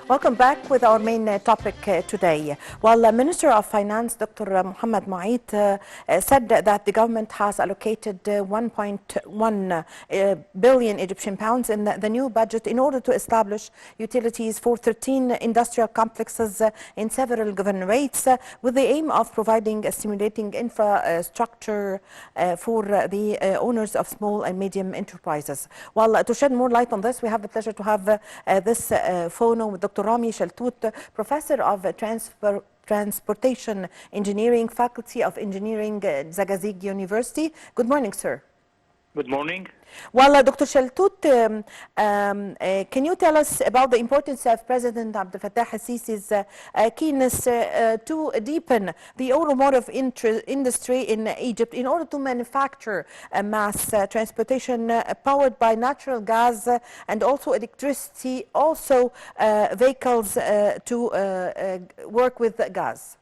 Welcome back with our main topic today. Well, Minister of Finance Dr. Mohammed Moait said that the government has allocated 1.1 billion Egyptian pounds in the new budget in order to establish utilities for 13 industrial complexes in several governorates with the aim of providing a stimulating infrastructure for the owners of small and medium enterprises. Well, to shed more light on this, we have the pleasure to have this phone with Dr. Ramy Shaltout, Professor of Transportation Engineering, Faculty of Engineering, Zagazig University. Good morning, sir. Good morning. Well, Dr. Shaltout, can you tell us about the importance of President Abdel Fattah al-Sisi's keenness to deepen the automotive industry in Egypt in order to manufacture mass transportation powered by natural gas and also electricity, also vehicles to work with gas?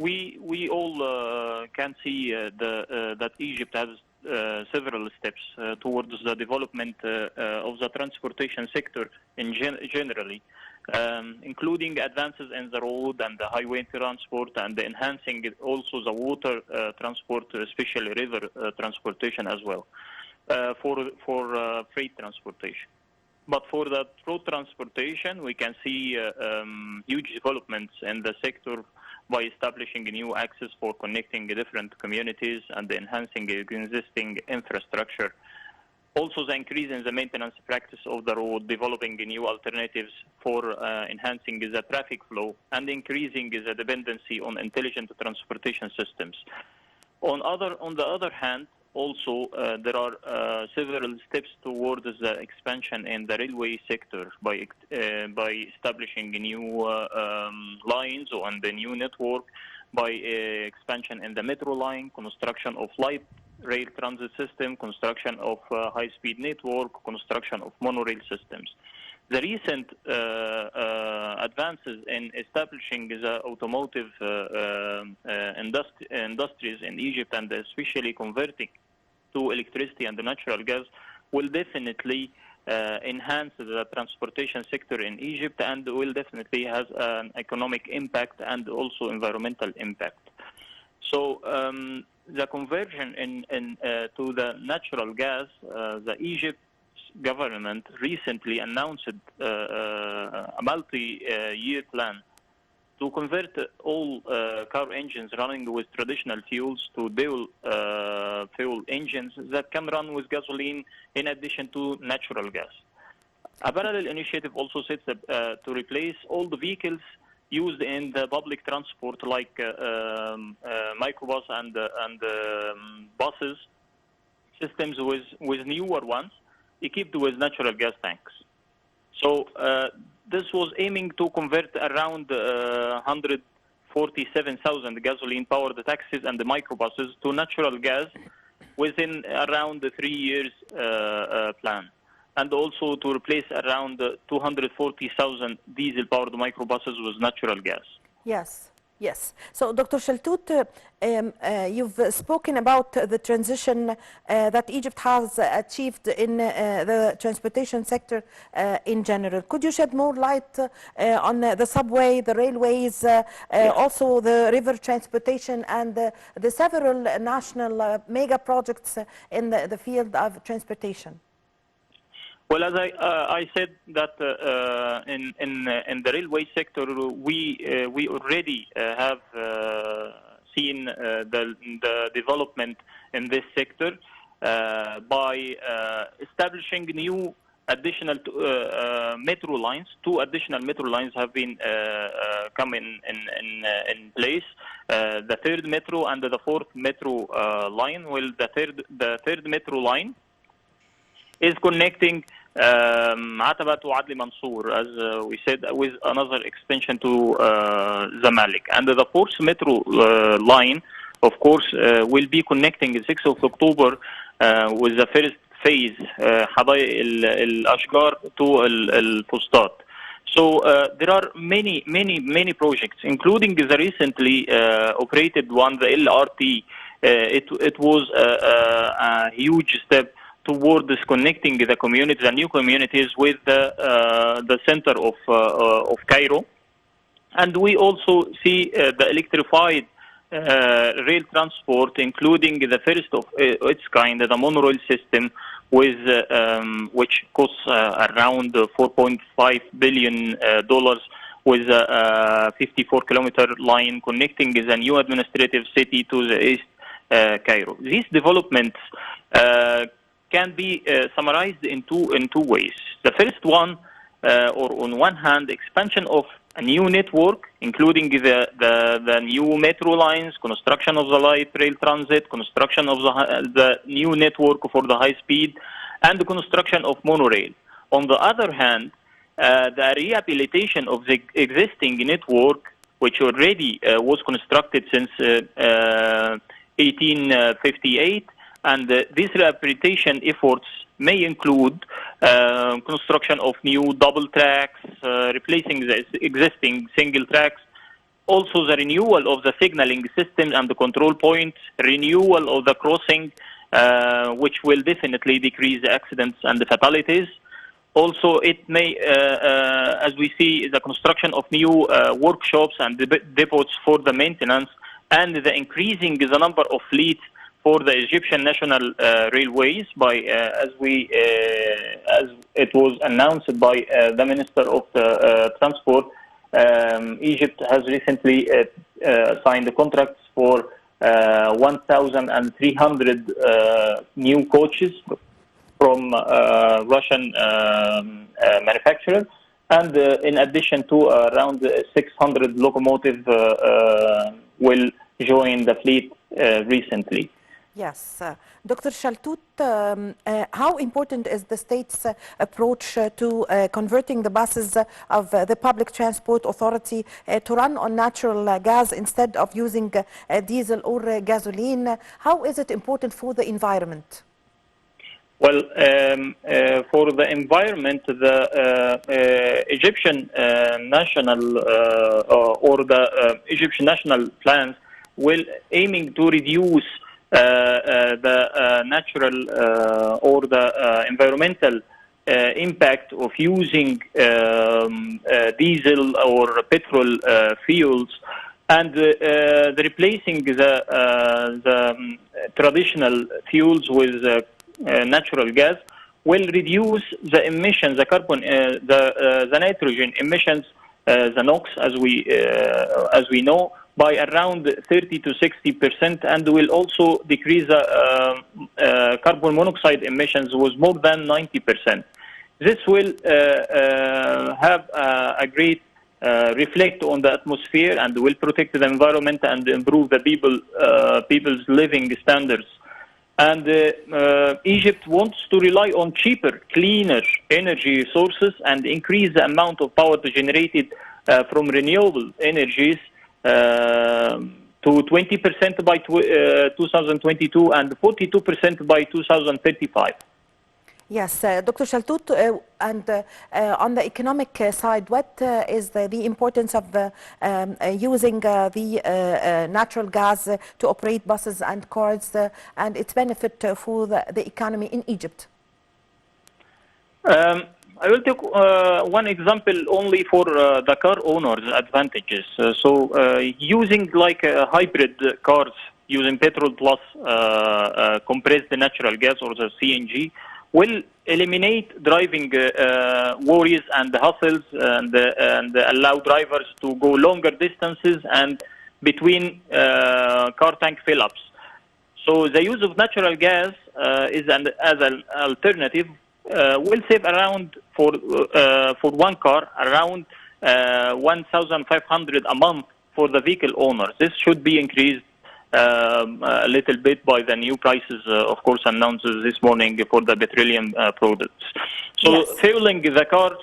We all can see that Egypt has several steps towards the development of the transportation sector generally, including advances in the road and the highway transport and enhancing also the water transport, especially river transportation as well, for freight transportation. But for the road transportation, we can see huge developments in the sector by establishing a new access for connecting different communities and enhancing existing infrastructure. Also, the increase in the maintenance practice of the road, developing new alternatives for enhancing the traffic flow and increasing the dependency on intelligent transportation systems. On the other hand, also, there are several steps towards the expansion in the railway sector by establishing new lines on the new network, by expansion in the metro line, construction of light rail transit system, construction of high-speed network, construction of monorail systems. The recent advances in establishing the automotive industries in Egypt, and especially converting to electricity and natural gas, will definitely enhance the transportation sector in Egypt, and will definitely have an economic impact and also environmental impact. So the conversion to the natural gas, the Egypt government recently announced a multi-year plan to convert all car engines running with traditional fuels to dual fuel engines that can run with gasoline in addition to natural gas. A parallel initiative also sets up to replace all the vehicles used in the public transport like microbus and buses systems with newer ones equipped with natural gas tanks. So this was aiming to convert around 147,000 gasoline-powered taxis and the microbuses to natural gas within around the 3 years plan, and also to replace around 240,000 diesel-powered microbuses with natural gas. Yes. Yes. So, Dr. Shaltout, you've spoken about the transition that Egypt has achieved in the transportation sector in general. Could you shed more light on the subway, the railways, also the river transportation, and the several national mega projects in the field of transportation? Well, as I said that in the railway sector, we already have seen the development in this sector by establishing new additional metro lines. 2 additional metro lines have been come in place. The 3rd metro and the 4th metro line. Well, the third metro line is connecting Ataba to Adli Mansour, as we said, with another extension to Zamalek. And the 4th metro line, of course, will be connecting the 6th of October with the first phase, Hadai al-Ashgar to al-Fustat. So there are many projects, including the recently operated one, the LRT. It was a huge step towards connecting the communities, the new communities, with the center of Cairo. And we also see the electrified rail transport, including the first of its kind, the monorail system, with which costs around $4.5 billion, with a 54-kilometer line connecting the new administrative city to the east Cairo. These developments can be summarized in two ways. The first one, or on one hand, expansion of a new network, including the new metro lines, construction of the light rail transit, construction of the new network for the high speed, and the construction of monorail. On the other hand, the rehabilitation of the existing network, which already was constructed since 1858, and these rehabilitation efforts may include construction of new double tracks, replacing the existing single tracks, also the renewal of the signaling system and the control points, renewal of the crossing, which will definitely decrease the accidents and the fatalities. Also, it may, as we see, the construction of new workshops and depots for the maintenance, and the increasing the number of fleets for the Egyptian National Railways, by as it was announced by the Minister of Transport. Egypt has recently signed the contracts for 1,300 new coaches from Russian manufacturers, and in addition to around 600 locomotives will join the fleet recently. Yes. Dr. Shaltout, how important is the state's approach to converting the buses of the Public Transport Authority to run on natural gas instead of using diesel or gasoline? How is it important for the environment? Well, for the environment, the Egyptian national or the Egyptian national plans will aiming to reduce the natural or the environmental impact of using diesel or petrol fuels, and the replacing the traditional fuels with natural gas will reduce the emissions, the carbon, the nitrogen emissions, the NOx, as we know, by around 30 to 60%, and will also decrease carbon monoxide emissions with more than 90%. This will have a great reflect on the atmosphere, and will protect the environment and improve the people's living standards. And Egypt wants to rely on cheaper, cleaner energy sources and increase the amount of power generated from renewable energies to 20% by 2022 and 42% by 2035. Yes, Dr. Shaltout, and on the economic side, what is the importance of using the natural gas to operate buses and cars and its benefit for the economy in Egypt? I will take one example only for the car owners' advantages. Using like hybrid cars using petrol plus compressed natural gas or the CNG will eliminate driving worries and hassles, and allow drivers to go longer distances and between car tank fill-ups. So the use of natural gas is as an alternative will save around for one car around 1,500 a month for the vehicle owners. This should be increased a little bit by the new prices, of course, announced this morning for the petroleum products. So yes, fueling the cars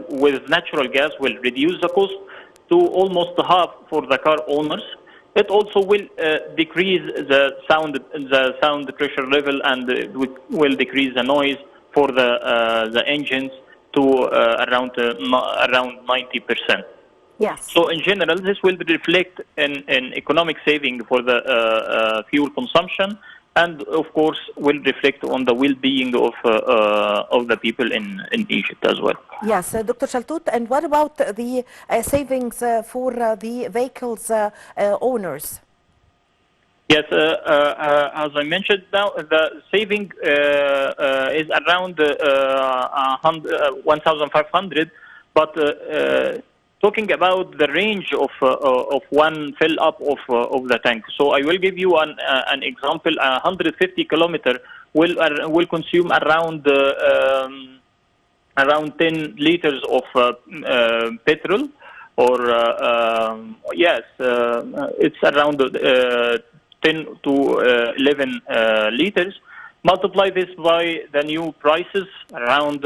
with natural gas will reduce the cost to almost half for the car owners. It also will decrease the sound pressure level, and will decrease the noise for the engines to around 90%. Yes. So in general, this will reflect in economic saving for the fuel consumption, and of course will reflect on the well-being of the people in Egypt as well. Yes, Dr. Shaltout, and what about the savings for the vehicles owners? Yes, as I mentioned now, the saving is around 1,500, but talking about the range of one fill up of the tank. So I will give you an example. 150 kilometer will consume around 10 liters of petrol, or yes, it's around 10 to 11 liters. Multiply this by the new prices, around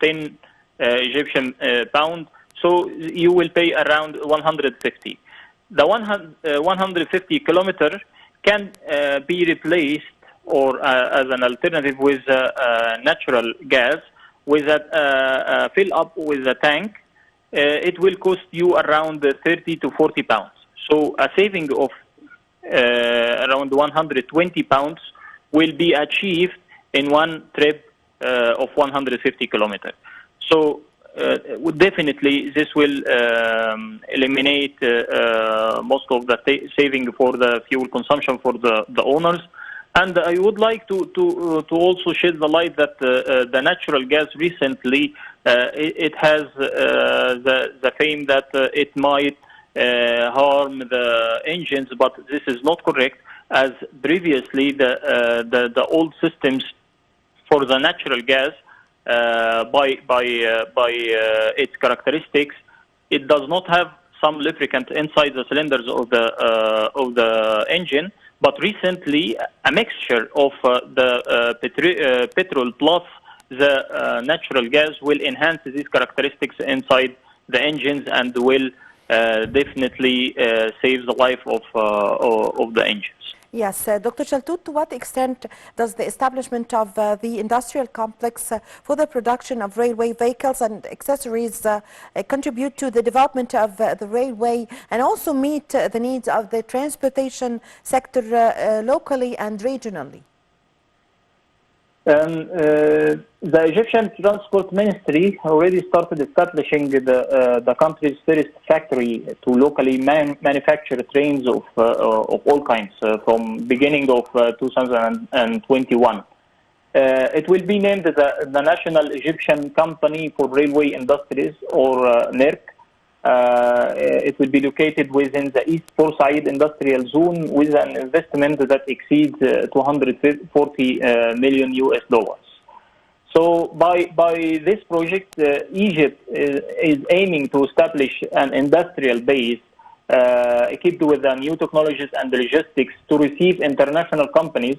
10 Egyptian pound. So you will pay around 150. The 150 kilometer can be replaced or as an alternative with natural gas, with a fill up with a tank. It will cost you around 30 to 40 pounds. So a saving of around 120 pounds will be achieved in one trip of 150 kilometers. So definitely this will eliminate most of the saving for the fuel consumption for the owners. And I would like to also shed the light that the natural gas recently it has the fame that it might harm the engines, but this is not correct, as previously the old systems for the natural gas by its characteristics, it does not have some lubricant inside the cylinders of the engine. But recently, a mixture of the petrol plus the natural gas will enhance these characteristics inside the engines and will definitely save the life of the engines. Yes, Dr. Shaltout, to what extent does the establishment of the industrial complex for the production of railway vehicles and accessories contribute to the development of the railway and also meet the needs of the transportation sector locally and regionally? The Egyptian Transport Ministry already started establishing the country's first factory to locally manufacture trains of all kinds from beginning of 2021. It will be named the National Egyptian Company for Railway Industries, or NERC. It will be located within the East Port Said Industrial Zone with an investment that exceeds 240 million US dollars. So by this project, Egypt is aiming to establish an industrial base equipped with the new technologies and logistics to receive international companies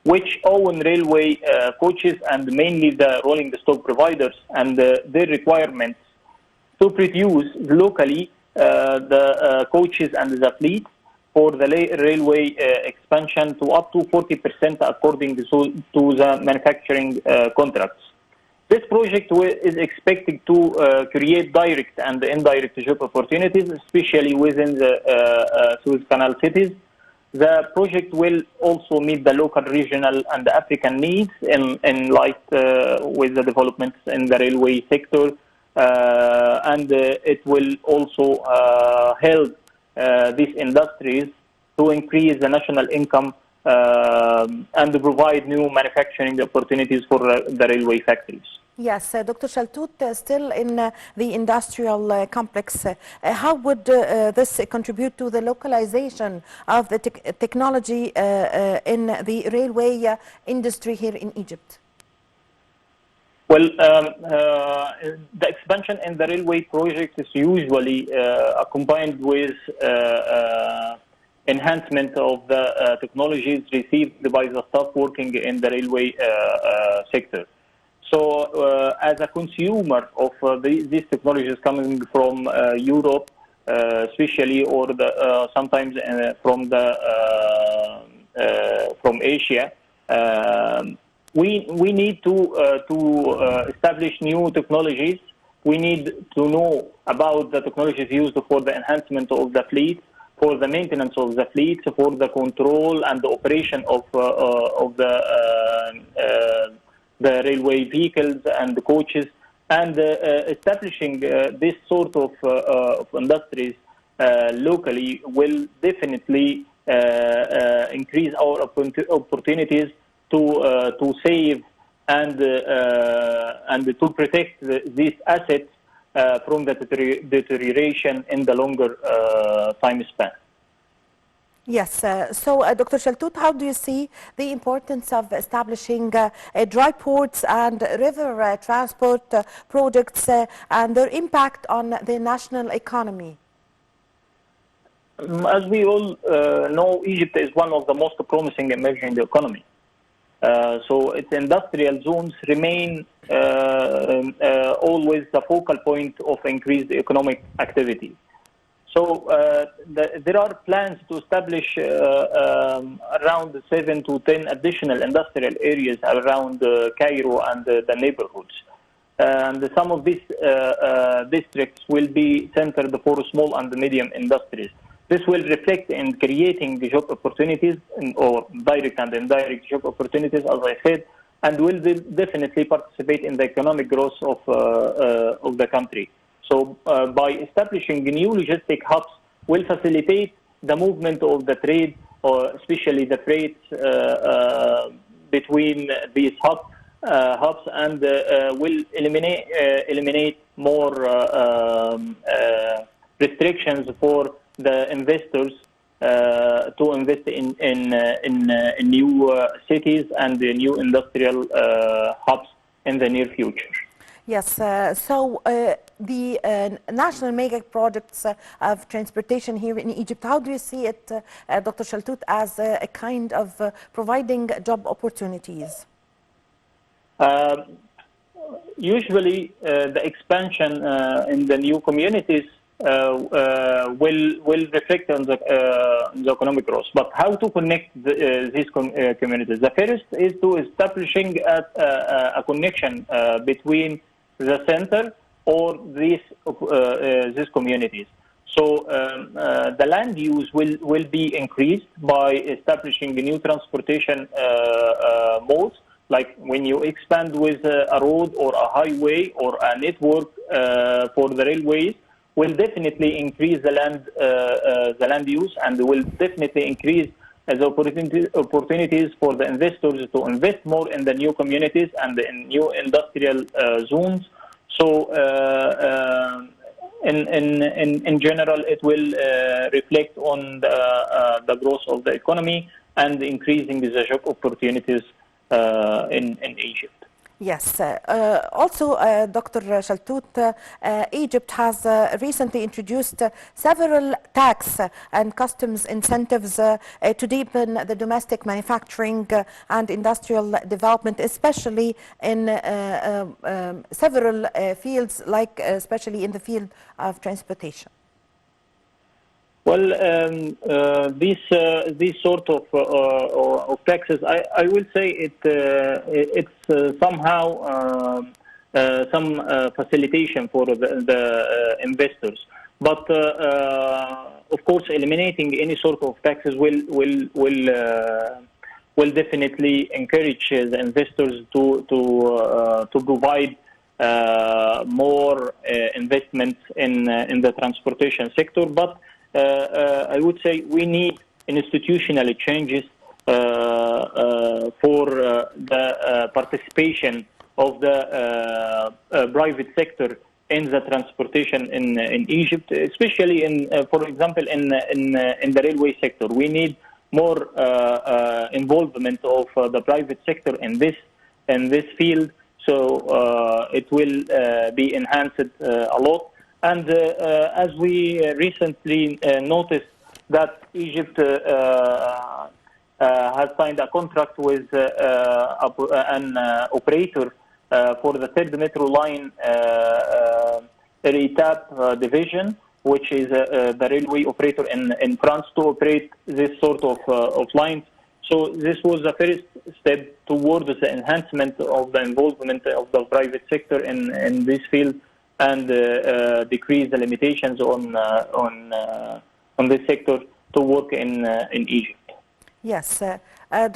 which own railway coaches and mainly the rolling stock providers and their requirements to produce locally the coaches and the fleet for the railway expansion to up to 40% according to the manufacturing contracts. This project is expected to create direct and indirect job opportunities, especially within the Suez Canal cities. The project will also meet the local, regional, and African needs in light with the developments in the railway sector. And it will also help these industries to increase the national income and provide new manufacturing opportunities for the railway factories. Yes, Dr. Shaltout, still in the industrial complex, how would this contribute to the localization of the technology in the railway industry here in Egypt? Well, the expansion in the railway project is usually combined with enhancement of the technologies received by the staff working in the railway sector. So, as a consumer of these technologies coming from Europe, especially, or sometimes from Asia. We need to establish new technologies. We need to know about the technologies used for the enhancement of the fleet, for the maintenance of the fleets, for the control and the operation of the railway vehicles and the coaches, and establishing this sort of industries locally will definitely increase our opportunities to save and to protect these assets from the deterioration in the longer time span. Yes, so Dr. Shaltout, how do you see the importance of establishing dry ports and river transport projects and their impact on the national economy? As we all know, Egypt is one of the most promising emerging economies. So its industrial zones remain always the focal point of increased economic activity. So there are plans to establish around 7 to 10 additional industrial areas around Cairo and the neighborhoods. And some of these districts will be centered for small and medium industries. This will reflect in creating job opportunities or direct and indirect job opportunities, as I said, and will definitely participate in the economic growth of the country. So by establishing new logistic hubs will facilitate the movement of the trade, or especially the freights between these hubs, and will eliminate more restrictions for the investors to invest in new cities and new industrial hubs in the near future. Yes, so the national mega projects of transportation here in Egypt, how do you see it, Dr. Shaltout, as a kind of providing job opportunities? Usually, the expansion in the new communities will reflect on the economic growth. But how to connect these communities? The first is to establishing a connection between the center or these communities. So the land use will be increased by establishing new transportation modes. Like when you expand with a road or a highway or a network for the railways, will definitely increase the land use, and will definitely increase the opportunities for the investors to invest more in the new communities and in new industrial zones. So in general, it will reflect on the growth of the economy and increasing the job opportunities in Egypt. Yes. Also, Dr. Shaltout, Egypt has recently introduced several tax and customs incentives to deepen the domestic manufacturing and industrial development, especially in several fields, like especially in the field of transportation. Well, these sort of taxes, I will say it's somehow some facilitation for the investors. But of course, eliminating any sort of taxes will definitely encourage the investors to provide more investments in the transportation sector. But I would say we need institutional changes for the participation of the private sector in the transportation in Egypt, especially for example, in the railway sector. We need more involvement of the private sector in this field, so it will be enhanced a lot. And as we recently noticed that Egypt has signed a contract with an operator for the third metro line RETAP division, which is the railway operator in France, to operate this sort of lines. So this was the first step towards the enhancement of the involvement of the private sector in this field, and decrease the limitations on on this sector to work in Egypt. Yes.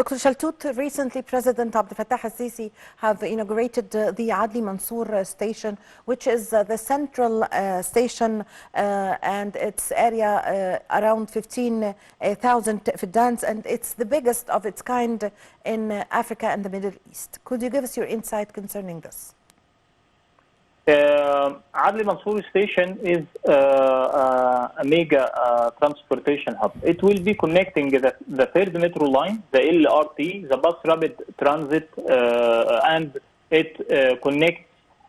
Dr. Shaltout, recently President Abdel Fattah al-Sisi have inaugurated the Adli Mansour station, which is the central station and its area around 15,000 fiddans, and it's the biggest of its kind in Africa and the Middle East. Could you give us your insight concerning this? Adli Mansour station is a mega transportation hub. It will be connecting the third metro line, the LRT, the bus rapid transit, and it connects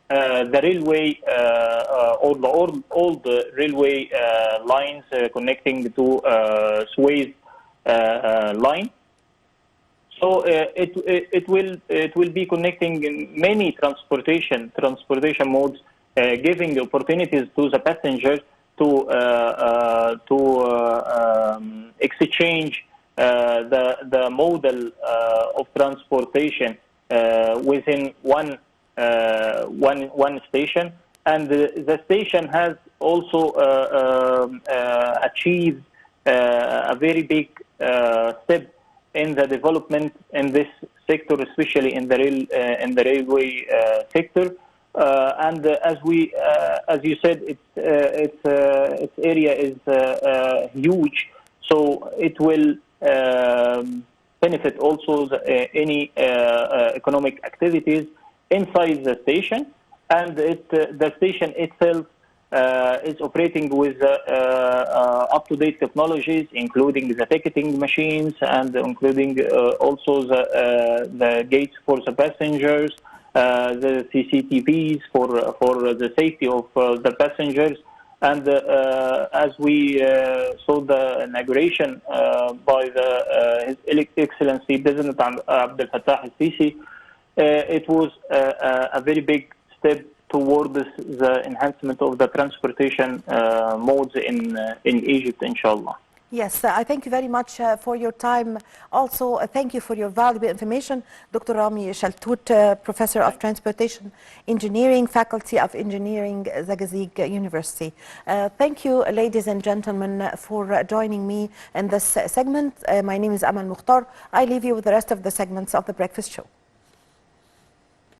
the railway all the railway lines connecting to Suez line. So it will be connecting many transportation modes, giving opportunities to the passengers to exchange the model of transportation within one station, and the station has also achieved a very big step in the development in this sector, especially in the railway sector. And as you said, its area is huge, so it will benefit also any economic activities inside the station, and the station itself is operating with up-to-date technologies, including the ticketing machines and including also the gates for the passengers, the CCTVs for the safety of the passengers. And as we saw the inauguration by His Excellency President Abdel Fattah al-Sisi, it was a very big step towards the enhancement of the transportation modes in Egypt, inshallah. Yes, I thank you very much for your time. Also, thank you for your valuable information. Dr. Ramy Shaltout, Professor of Transportation Engineering, Faculty of Engineering, Zagazig University. Thank you, ladies and gentlemen, for joining me in this segment. My name is Amal Mukhtar. I leave you with the rest of the segments of The Breakfast Show.